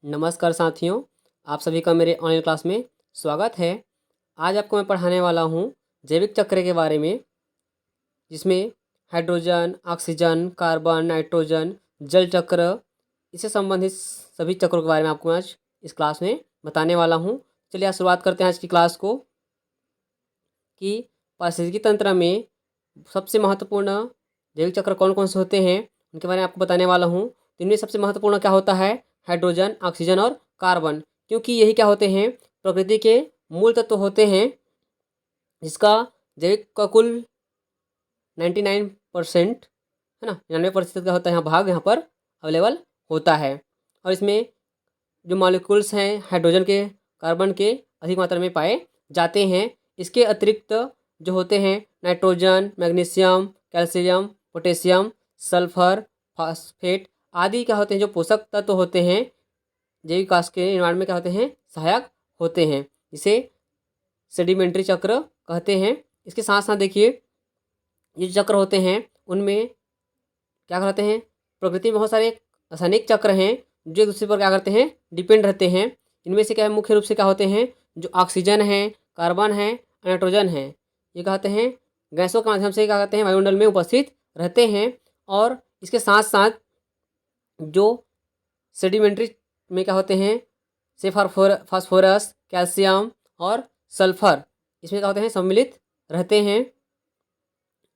नमस्कार साथियों, आप सभी का मेरे ऑनलाइन क्लास में स्वागत है। आज आपको मैं पढ़ाने वाला हूँ जैविक चक्र के बारे में, जिसमें हाइड्रोजन, ऑक्सीजन, कार्बन, नाइट्रोजन, जल चक्र, इससे संबंधित सभी चक्रों के बारे में आपको आज इस क्लास में बताने वाला हूँ। चलिए आज शुरुआत करते हैं आज की क्लास को कि पारिस्थितिकी तंत्र में सबसे महत्वपूर्ण जैविक चक्र कौन कौन से होते हैं, उनके बारे में आपको बताने वाला हूँ। तो इनमें सबसे महत्वपूर्ण क्या होता है? हाइड्रोजन, ऑक्सीजन और कार्बन, क्योंकि यही क्या होते हैं? प्रकृति के मूल तत्व होते हैं, जिसका जैविक का कुल 99% है ना, 99% का होता है यहाँ भाग यहाँ पर अवेलेबल होता है। और इसमें जो मॉलिक्यूल्स हैं हाइड्रोजन के, कार्बन के अधिक मात्रा में पाए जाते हैं। इसके अतिरिक्त जो होते हैं nitrogen, magnesium, calcium, potassium, sulphur, phosphate आदि क्या होते हैं, जो पोषक तत्व होते हैं जैविक विकास के निर्माण में क्या होते हैं? सहायक होते हैं। इसे सेडिमेंट्री चक्र कहते हैं। इसके साथ साथ देखिए, ये जो चक्र होते हैं उनमें क्या कहते हैं, प्रकृति में बहुत सारे रासायनिक चक्र हैं जो एक दूसरे पर क्या करते हैं? डिपेंड रहते हैं। इनमें से क्या है, मुख्य रूप से क्या होते हैं? जो ऑक्सीजन है, कार्बन है, नाइट्रोजन है, ये कहते हैं गैसों के माध्यम से क्या कहते हैं? वायुमंडल में उपस्थित रहते हैं। और इसके साथ साथ जो सेडिमेंट्री में क्या होते हैं? से फास्फोरस, कैल्शियम और सल्फर इसमें क्या होते हैं? सम्मिलित रहते हैं।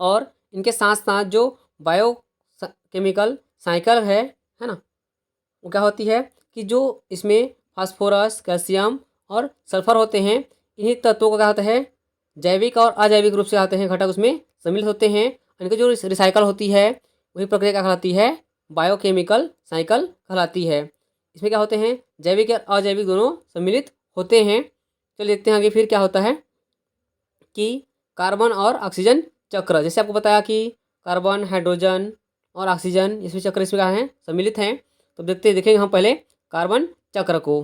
और इनके साथ साथ जो बायो केमिकल साइकिल है ना, वो क्या होती है कि जो इसमें फास्फोरस, कैल्शियम और सल्फर होते हैं, इन्हीं तत्वों को क्या होता है? जैविक और अजैविक रूप से आते हैं घटक उसमें सम्मिलित होते हैं। इनकी जो रिसाइकल होती है वही प्रक्रिया क्या कहलाती है? बायोकेमिकल साइकिल कहलाती है। इसमें क्या होते हैं? जैविक और अजैविक दोनों सम्मिलित होते हैं। चलिए देखते हैं आगे फिर क्या होता है कि कार्बन और ऑक्सीजन चक्र। जैसे आपको बताया कि कार्बन, हाइड्रोजन और ऑक्सीजन इसमें चक्र इसमें क्या है? सम्मिलित हैं। तो देखेंगे हम पहले कार्बन चक्र को।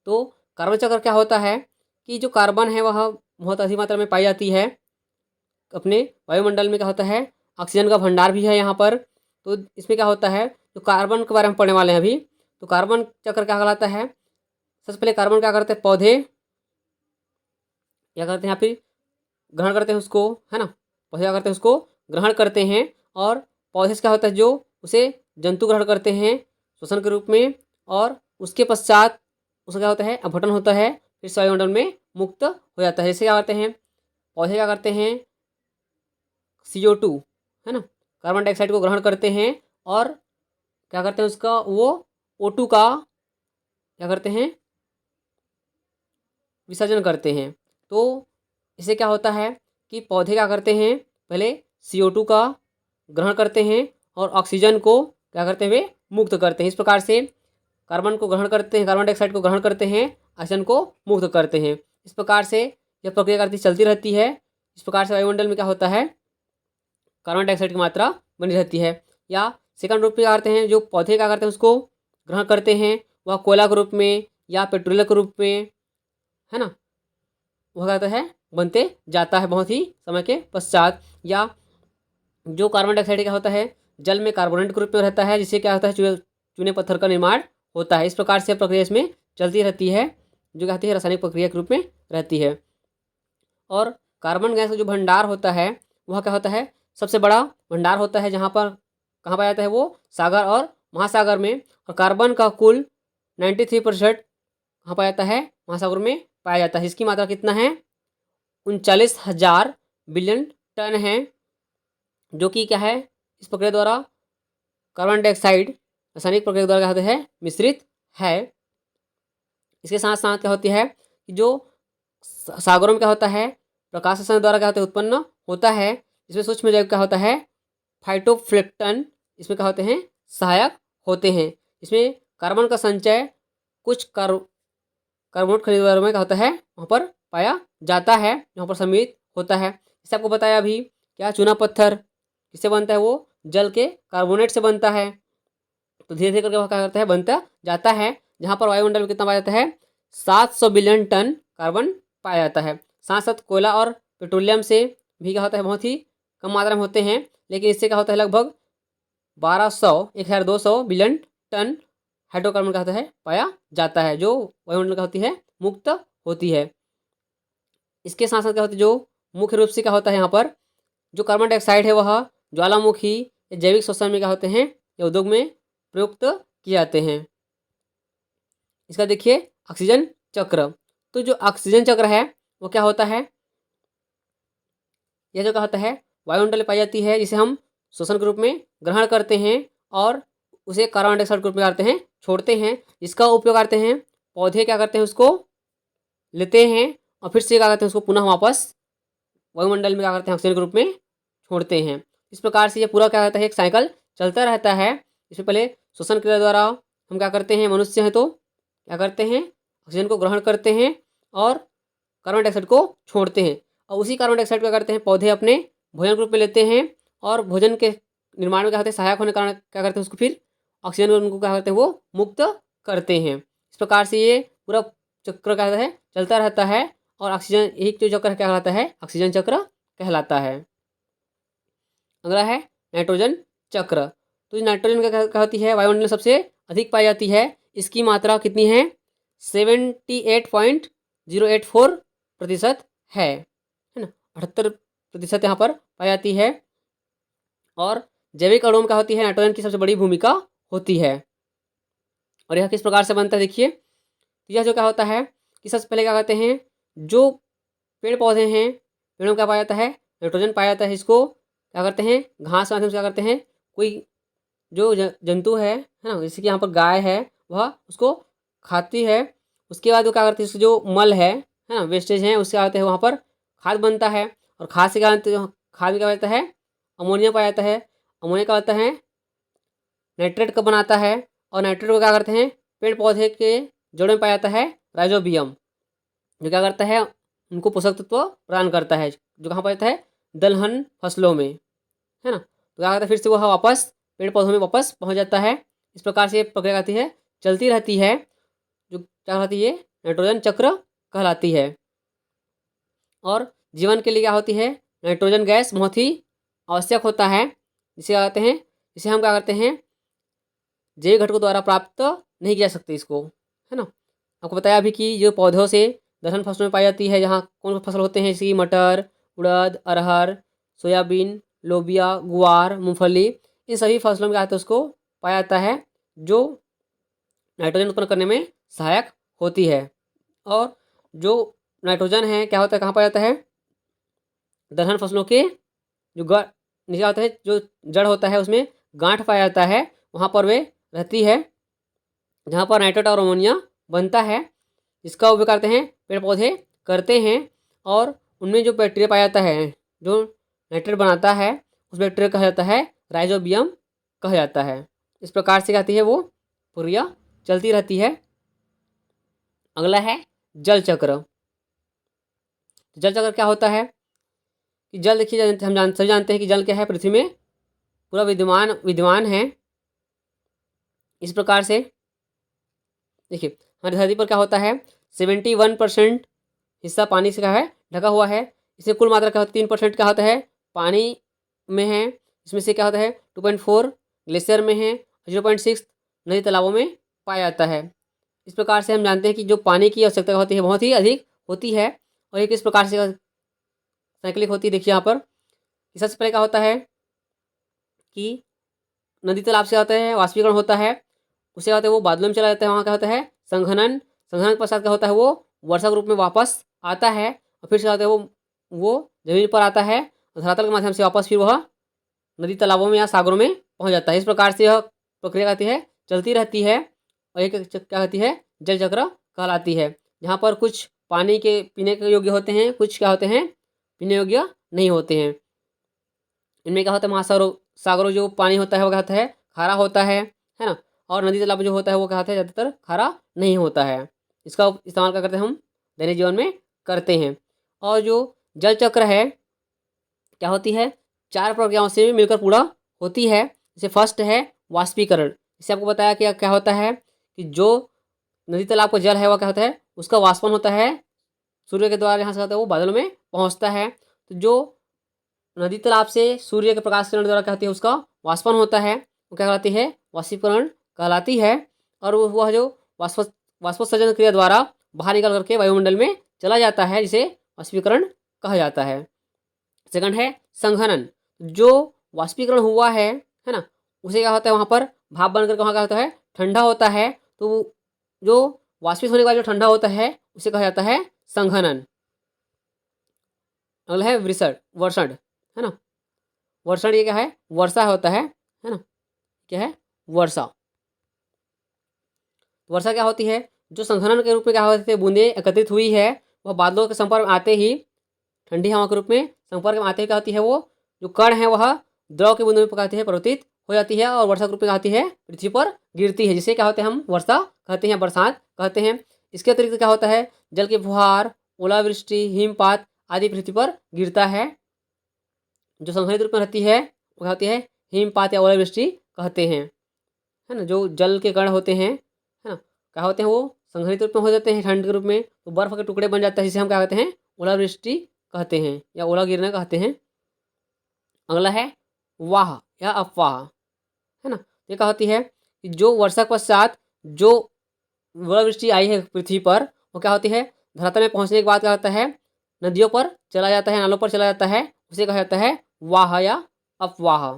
तो कार्बन चक्र क्या होता है कि जो कार्बन है वह बहुत अधिक मात्रा में पाई जाती है अपने वायुमंडल में। क्या होता है? ऑक्सीजन का भंडार भी है यहाँ पर। तो इसमें क्या होता है, जो कार्बन के बारे में पढ़ने वाले हैं अभी, तो कार्बन चक्र क्या कहलाता है? सबसे पहले कार्बन क्या करते हैं? पौधे क्या करते हैं? यहाँ पे ग्रहण करते हैं उसको, है ना। पौधे क्या करते हैं? उसको ग्रहण करते हैं। और पौधे से क्या होता है? जो उसे जंतु ग्रहण करते हैं श्वसन के रूप में। और उसके पश्चात उसका क्या होता है? अपघटन होता है, फिर वायुमंडल में मुक्त हो जाता है। जैसे क्या करते हैं पौधे? क्या करते हैं? CO2 है ना, कार्बन डाइऑक्साइड को ग्रहण करते हैं और क्या करते हैं? उसका वो O2 का क्या करते हैं? विसर्जन करते हैं। तो इससे क्या होता है कि पौधे क्या करते हैं? पहले CO2 का ग्रहण करते हैं और ऑक्सीजन को क्या करते हुए मुक्त करते हैं। इस प्रकार से कार्बन को ग्रहण करते हैं, कार्बन डाइऑक्साइड को ग्रहण करते हैं, ऑक्सीजन को मुक्त करते हैं। इस प्रकार से यह प्रक्रिया करती चलती रहती है। इस प्रकार से वायुमंडल में क्या होता है? कार्बन डाइऑक्साइड की मात्रा बनी रहती है। या सेकंड रूप में क्या करते हैं, जो पौधे क्या करते हैं उसको ग्रहण करते हैं, वह कोयला के रूप में या पेट्रोलियम के रूप में, है ना, वह कहता है बनते जाता है बहुत ही समय के पश्चात। या जो कार्बन डाइऑक्साइड क्या होता है? जल में कार्बोनेट के रूप में रहता है, जिससे क्या होता है? चूने पत्थर का निर्माण होता है। इस प्रकार से प्रक्रिया इसमें चलती रहती है, जो कहती है रासायनिक प्रक्रिया के रूप में रहती है। और कार्बन गैस का जो भंडार होता है वह क्या होता है? सबसे बड़ा भंडार होता है, जहाँ पर कहाँ पाया जाता है? वो सागर और महासागर में। और कार्बन का कुल 93% कहाँ पाया जाता है? महासागर में पाया जाता है। इसकी मात्रा कितना है? 39,000 बिलियन टन है, जो कि क्या है? इस प्रक्रिया द्वारा कार्बन डाइऑक्साइड रासायनिक प्रक्रिया द्वारा क्या होता है? मिश्रित है। इसके साथ साथ क्या होती है कि जो सागरों में क्या होता है? प्रकाश संश्लेषण द्वारा क्या होता है? उत्पन्न होता है। इसमें सूक्ष्म जैव क्या होता है? फाइटोप्लैंक्टन इसमें क्या होते हैं? सहायक होते हैं। इसमें कार्बन का संचय कुछ कार्बोनेट खनिजों में क्या होता है? वहाँ पर पाया जाता है, यहाँ पर सम्मिलित होता है। जैसे आपको बताया अभी, क्या चूना पत्थर किससे बनता है? वो जल के कार्बोनेट से बनता है। तो धीरे धीरे करके वह क्या करता है? बनता जाता है। जहाँ पर वायुमंडल में कितना पाया जाता है? 700 बिलियन टन कार्बन पाया जाता है। साथ साथ कोयला और पेट्रोलियम से भी क्या होता है? बहुत ही कम मात्रा में होते हैं, लेकिन इससे क्या होता है? लगभग 1200 1200 बिलियन टन हाइड्रोकार्बन क्या होता है पाया जाता है, जो वायुमंडल का होती है मुक्त होती है। इसके साथ साथ क्या होती है, जो मुख्य रूप से क्या होता है यहाँ पर जो कार्बन डाइऑक्साइड है वह ज्वालामुखी जैविक श्वसन में क्या होते हैं या उद्योग में प्रयुक्त किए जाते हैं। इसका देखिए ऑक्सीजन चक्र। तो जो ऑक्सीजन चक्र है वो क्या होता है, यह जो क्या होता है वायुमंडल में पाई जाती है, जिसे हम श्वसन के रूप में ग्रहण करते हैं और उसे कार्बन डाइऑक्साइड के रूप में करते हैं छोड़ते हैं। इसका उपयोग करते हैं पौधे क्या करते हैं उसको लेते हैं और फिर से क्या करते हैं उसको पुनः वापस वायुमंडल में क्या करते हैं ऑक्सीजन के रूप में छोड़ते हैं। इस प्रकार से ये पूरा क्या रहता है एक साइकिल चलता रहता है। इसमें पहले श्वसन क्रिया द्वारा हम क्या करते हैं, मनुष्य हैं तो क्या करते हैं ऑक्सीजन को ग्रहण करते हैं और कार्बन डाइऑक्साइड को छोड़ते हैं, और उसी कार्बन डाइऑक्साइड क्या करते हैं पौधे अपने भोजन के रूप में लेते हैं और भोजन के निर्माण में क्या होते हैं सहायक होने के कारण क्या करते हैं उसको फिर ऑक्सीजन उनको क्या करते हैं वो मुक्त करते हैं। इस प्रकार से ये पूरा चक्र क्या है चलता रहता है और ऑक्सीजन एक जो चक्र क्या कहलाता है ऑक्सीजन चक्र कहलाता है। अगला है नाइट्रोजन चक्र। तो नाइट्रोजन क्या होती है वायुमंडल में सबसे अधिक पाई जाती है। इसकी मात्रा कितनी है 78.084% है ना, 78% यहाँ पर पाई जाती है। और जैविक अणुओं में क्या होती है नाइट्रोजन की सबसे बड़ी भूमिका होती है। और यह किस प्रकार से बनता है देखिए, यह जो क्या होता है कि सबसे पहले क्या कहते हैं जो पेड़ पौधे हैं पेड़ों में क्या पाया जाता है नाइट्रोजन पाया जाता है। इसको क्या करते हैं घास के माध्यम से क्या करते हैं कोई जो जंतु है ना, जैसे कि यहाँ पर गाय है वह उसको खाती है। उसके बाद वो क्या करती है उसके जो मल है ना वेस्टेज है उससे क्या होता है वहाँ पर खाद बनता है। और खाद से क्या खाद में क्या होता है अमोनिया पाया जाता है। अमोनिया क्या होता है नाइट्रेट का बनाता है और नाइट्रेट को क्या करते हैं पेड़ पौधे के जड़ों में पाया जाता है राइजोबियम, जो क्या करता है उनको पोषक तत्व प्रदान करता है, जो कहाँ पाया जाता है दलहन फसलों में है ना। तो क्या करता है फिर से वह वापस पेड़ पौधों में वापस पहुँच जाता है। इस प्रकार से प्रक्रिया आती है चलती रहती है, जो क्या कहलाती है नाइट्रोजन चक्र कहलाती है। और जीवन के लिए क्या होती है नाइट्रोजन गैस बहुत ही आवश्यक होता है, जिसे क्या कहते हैं जिसे हम क्या करते हैं जैविक घटकों द्वारा प्राप्त नहीं किया सकते इसको है ना। आपको बताया अभी कि जो पौधों से दलहन फसलों में पाई जाती है, जहाँ कौन फसल होते हैं जैसे मटर उड़द अरहर सोयाबीन लोबिया गुआर मूंगफली, इन सभी फसलों में क्या होता है उसको पाया जाता है जो नाइट्रोजन उत्पन्न करने में सहायक होती है। और जो नाइट्रोजन है क्या होता है कहाँ पाया जाता है दलहन फसलों के जो नीचे होता है जो जड़ होता है उसमें गांठ पाया जाता है, वहाँ पर वे रहती है जहाँ पर नाइट्रेट और अमोनिया बनता है। इसका उपयोग करते हैं पेड़ पौधे करते हैं और उनमें जो बैक्टीरिया पाया जाता है जो नाइट्रेट बनाता है उस बैक्टीरिया कहा जाता है राइजोबियम कहा जाता है। इस प्रकार से कहती है वो प्रक्रिया चलती रहती है। अगला है जल चक्र। जल चक्र क्या होता है कि जल देखिए हम सभी जानते हैं कि जल क्या है पृथ्वी में पूरा विद्यमान है। इस प्रकार से देखिए हमारी धरती पर क्या होता है 71% हिस्सा पानी से क्या है ढका हुआ है। इसमें कुल मात्रा क्या होता है 3% क्या होता है पानी में है। इसमें से क्या होता है 2.4 ग्लेशियर में है, 0.6 नदी तालाबों में पाया जाता है। इस प्रकार से हम जानते हैं कि जो पानी की आवश्यकता होती है बहुत ही अधिक होती है। और ये किस प्रकार से साइक्लिक होती है देखिए यहाँ पर सबसे पहले क्या होता है कि नदी तालाब से होता है वाष्पीकरण होता है, उससे होता है वो बादलों में चला जाता है, वहाँ क्या होता है संघनन के पश्चात क्या होता है वो वर्षा के रूप में वापस आता है और फिर से होता है वो जमीन पर आता है और धरातल के माध्यम से वापस फिर वह नदी तालाबों में या सागरों में पहुँच जाता है। इस प्रकार से यह प्रक्रिया कहती है चलती रहती है और एक क्या कहती है जल चक्र कहलाती है, जहाँ पर कुछ पानी के पीने के योग्य होते हैं, कुछ क्या होते हैं पीने योग्य नहीं होते हैं। इनमें क्या होता है महासागरों जो पानी होता है वो क्या होता है खारा होता है ना, और नदी तालाब जो होता है वो क्या होता है ज़्यादातर खारा नहीं होता है। इसका इस्तेमाल क्या करते हैं हम दैनिक जीवन में करते हैं। और जो जल चक्र है क्या होती है 4 प्रक्रियाओं से मिलकर पूरा होती है। जैसे फर्स्ट है वाष्पीकरण। इससे आपको बताया कि क्या होता है कि जो नदी तालाब का जल है वह क्या होता है उसका वाष्पन होता है सूर्य के द्वारा, यहाँ से होता है वो बादलों में पहुँचता है। तो जो नदी तालाब से सूर्य के प्रकाश किरण द्वारा क्या होती है उसका वाष्पन होता है वो क्या कहलाती है वाष्पीकरण कहलाती है। और वह जो वाष्पोत्सर्जन क्रिया द्वारा बाहर निकल करके वायुमंडल में चला जाता है, जिसे वाष्पीकरण कहा जाता है। सेकंड है संघनन। जो वाष्पीकरण हुआ है ना, उसे क्या होता है, वहाँ पर भाप बन करके वहाँ क्या होता है, ठंडा होता है। तो जो वाष्पित होने के बाद जो ठंडा होता है उसे कहा जाता है संघनन। अगला है वर्षण, है ना। वर्षण ये क्या है, वर्षा होता है ना। क्या है, वर्षा। वर्षा क्या होती है, जो संघनन के रूप में क्या होती है, बूंदें एकत्रित हुई है, वह बादलों के संपर्क में आते ही, ठंडी हवा के रूप में संपर्क में आते ही क्या होती है, वो जो कण है वह द्रव की बूंदों में पकाती है, परिवर्तित हो जाती है और वर्षा के रूप में आती है, पृथ्वी पर गिरती है, जिसे क्या होते हैं, हम वर्षा कहते हैं, बरसात कहते हैं। इसके अतिरिक्त क्या होता है, जल के फुहार, ओलावृष्टि, हिमपात आदि पृथ्वी पर गिरता है। जो संघनित रूप में रहती है वो क्या होती है, हिमपात या ओलावृष्टि कहते हैं, है ना। जो जल के कण होते हैं, है ना, क्या होते हैं, वो संघनित रूप में हो जाते हैं ठंड के रूप में, तो बर्फ के टुकड़े बन जाता है, जिसे हम क्या कहते हैं, ओलावृष्टि कहते हैं या ओला गिरना कहते हैं। अगला है वाह या अफवाह, है ना। ये क्या होती है कि जो वर्षा के पश्चात जो ओलावृष्टि आई है पृथ्वी पर, वो क्या होती है, धरातल में पहुंचने के बाद क्या होता है, नदियों पर चला जाता है, नालों पर चला जाता है, उसे कहा जाता है वाह या अफवाह।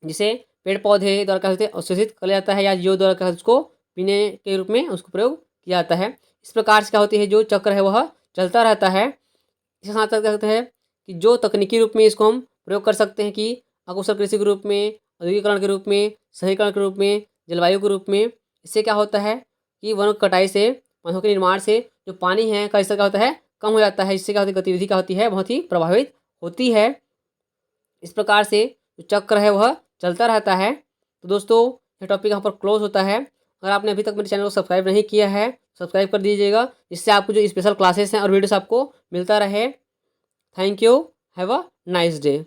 जिसे पेड़ पौधे द्वारा क्या होते हैं, अवशोषित कर लिया जाता है, या जीव द्वारा क्या उसको पीने के रूप में उसको प्रयोग किया जाता है। इस प्रकार से क्या होती है, जो चक्र है वह चलता रहता है। इसके साथ साथ क्या होता है कि जो तकनीकी रूप में इसको हम प्रयोग कर सकते हैं, कि अकुशल कृषि के रूप में, औद्योगिकरण के रूप में, शहरीकरण के रूप में, जलवायु के रूप में। इससे क्या होता है कि वन कटाई से, वनों के निर्माण से जो पानी है का स्तर क्या होता है, कम हो जाता है। इससे क्या होती है, गतिविधि क्या होती है, बहुत ही प्रभावित होती है। इस प्रकार से जो चक्र है वह चलता रहता है। तो दोस्तों ये टॉपिक यहाँ पर क्लोज होता है। अगर आपने अभी तक मेरे चैनल को सब्सक्राइब नहीं किया है, सब्सक्राइब कर दीजिएगा, जिससे आपको जो स्पेशल क्लासेस हैं और वीडियोस आपको मिलता रहे। Thank you, have a nice day.